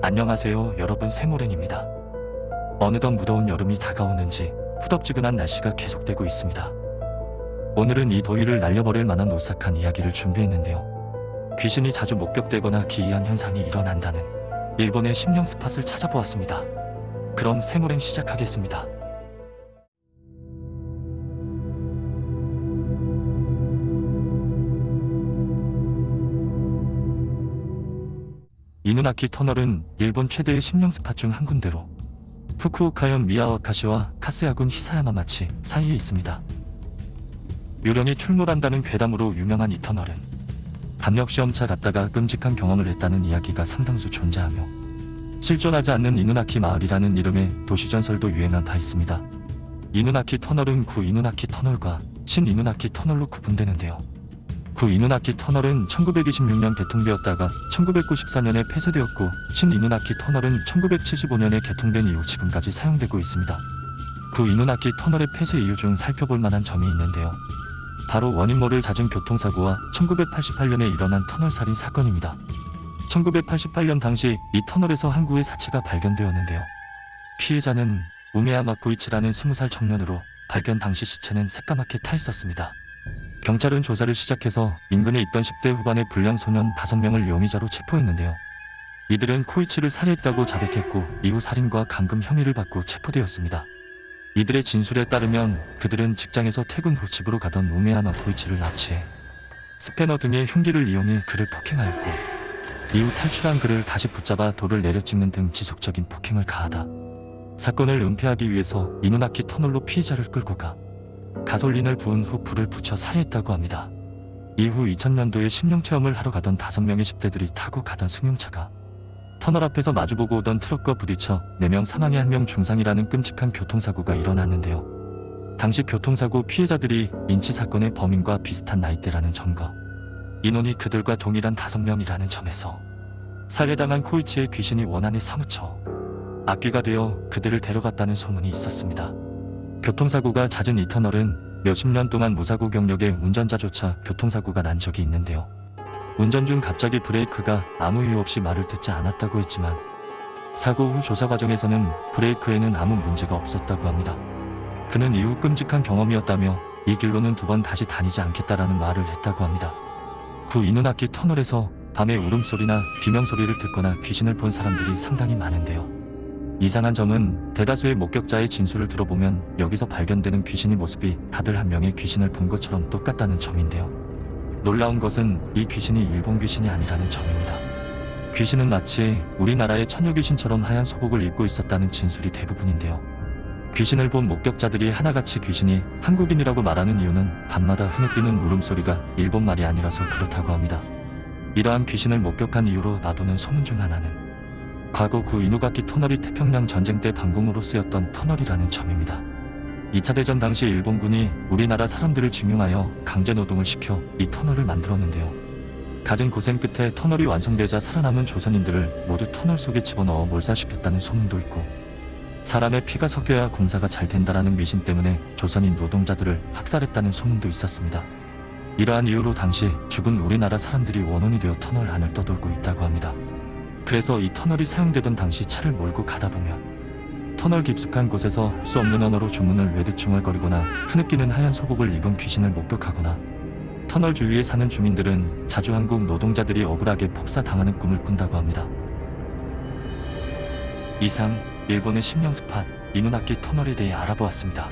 안녕하세요 여러분, 세모랭입니다. 어느덧 무더운 여름이 다가오는지 후덥지근한 날씨가 계속되고 있습니다. 오늘은 이 더위를 날려버릴 만한 오싹한 이야기를 준비했는데요. 귀신이 자주 목격되거나 기이한 현상이 일어난다는 일본의 심령 스팟을 찾아보았습니다. 그럼 세모랭 시작하겠습니다. 이누나키 터널은 일본 최대의 심령 스팟 중 한 군데로 후쿠오카현 미야와카시와 카스야군 히사야마마치 사이에 있습니다. 요령이 출몰한다는 괴담으로 유명한 이 터널은 담력시험차 갔다가 끔찍한 경험을 했다는 이야기가 상당수 존재하며 실존하지 않는 이누나키 마을이라는 이름의 도시전설도 유행한 바 있습니다. 이누나키 터널은 구 이누나키 터널과 신 이누나키 터널로 구분되는데요. 구 이누나키 터널은 1926년 개통되었다가 1994년에 폐쇄되었고, 신 이누나키 터널은 1975년에 개통된 이후 지금까지 사용되고 있습니다. 구 이누나키 터널의 폐쇄 이유 중 살펴볼 만한 점이 있는데요. 바로 원인 모를 잦은 교통사고와 1988년에 일어난 터널 살인 사건입니다. 1988년 당시 이 터널에서 한 구의 사체가 발견되었는데요. 피해자는 우메야마 고이치라는 20살 청년으로 발견 당시 시체는 새까맣게 타 있었습니다. 경찰은 조사를 시작해서 인근에 있던 10대 후반의 불량 소년 5명을 용의자로 체포했는데요. 이들은 코이치를 살해했다고 자백했고 이후 살인과 감금 혐의를 받고 체포되었습니다. 이들의 진술에 따르면 그들은 직장에서 퇴근 후 집으로 가던 우메야마 고이치를 납치해 스패너 등의 흉기를 이용해 그를 폭행하였고, 이후 탈출한 그를 다시 붙잡아 돌을 내려찍는 등 지속적인 폭행을 가하다 사건을 은폐하기 위해서 이누나키 터널로 피해자를 끌고 가 가솔린을 부은 후 불을 붙여 살해했다고 합니다. 이후 2000년도에 심령체험을 하러 가던 5명의 10대들이 타고 가던 승용차가 터널 앞에서 마주보고 오던 트럭과 부딪혀 4명 사망에 1명 중상이라는 끔찍한 교통사고가 일어났는데요. 당시 교통사고 피해자들이 인치 사건의 범인과 비슷한 나이대라는 점과 인원이 그들과 동일한 5명이라는 점에서 살해당한 코이치의 귀신이 원한에 사무쳐 악귀가 되어 그들을 데려갔다는 소문이 있었습니다. 교통사고가 잦은 이 터널은 몇십 년 동안 무사고 경력의 운전자조차 교통사고가 난 적이 있는데요. 운전 중 갑자기 브레이크가 아무 이유 없이 말을 듣지 않았다고 했지만 사고 후 조사 과정에서는 브레이크에는 아무 문제가 없었다고 합니다. 그는 이후 끔찍한 경험이었다며 이 길로는 2번 다시 다니지 않겠다라는 말을 했다고 합니다. 구 이누나키 터널에서 밤에 울음소리나 비명소리를 듣거나 귀신을 본 사람들이 상당히 많은데요. 이상한 점은 대다수의 목격자의 진술을 들어보면 여기서 발견되는 귀신의 모습이 다들 한 명의 귀신을 본 것처럼 똑같다는 점인데요. 놀라운 것은 이 귀신이 일본 귀신이 아니라는 점입니다. 귀신은 마치 우리나라의 처녀귀신처럼 하얀 소복을 입고 있었다는 진술이 대부분인데요. 귀신을 본 목격자들이 하나같이 귀신이 한국인이라고 말하는 이유는 밤마다 흐느끼는 울음소리가 일본말이 아니라서 그렇다고 합니다. 이러한 귀신을 목격한 이유로 나도는 소문 중 하나는 과거 구 이누가키 터널이 태평양 전쟁 때 방공으로 쓰였던 터널이라는 점입니다. 2차 대전 당시 일본군이 우리나라 사람들을 징용하여 강제노동을 시켜 이 터널을 만들었는데요. 갖은 고생 끝에 터널이 완성되자 살아남은 조선인들을 모두 터널 속에 집어넣어 몰살시켰다는 소문도 있고, 사람의 피가 섞여야 공사가 잘 된다라는 미신 때문에 조선인 노동자들을 학살했다는 소문도 있었습니다. 이러한 이유로 당시 죽은 우리나라 사람들이 원혼이 되어 터널 안을 떠돌고 있다고 합니다. 그래서 이 터널이 사용되던 당시 차를 몰고 가다 보면 터널 깊숙한 곳에서 수 없는 언어로 주문을 외듯 중얼거리거나 흐느끼는 하얀 소복을 입은 귀신을 목격하거나, 터널 주위에 사는 주민들은 자주 한국 노동자들이 억울하게 폭사당하는 꿈을 꾼다고 합니다. 이상 일본의 심령 스팟 이누나키 터널에 대해 알아보았습니다.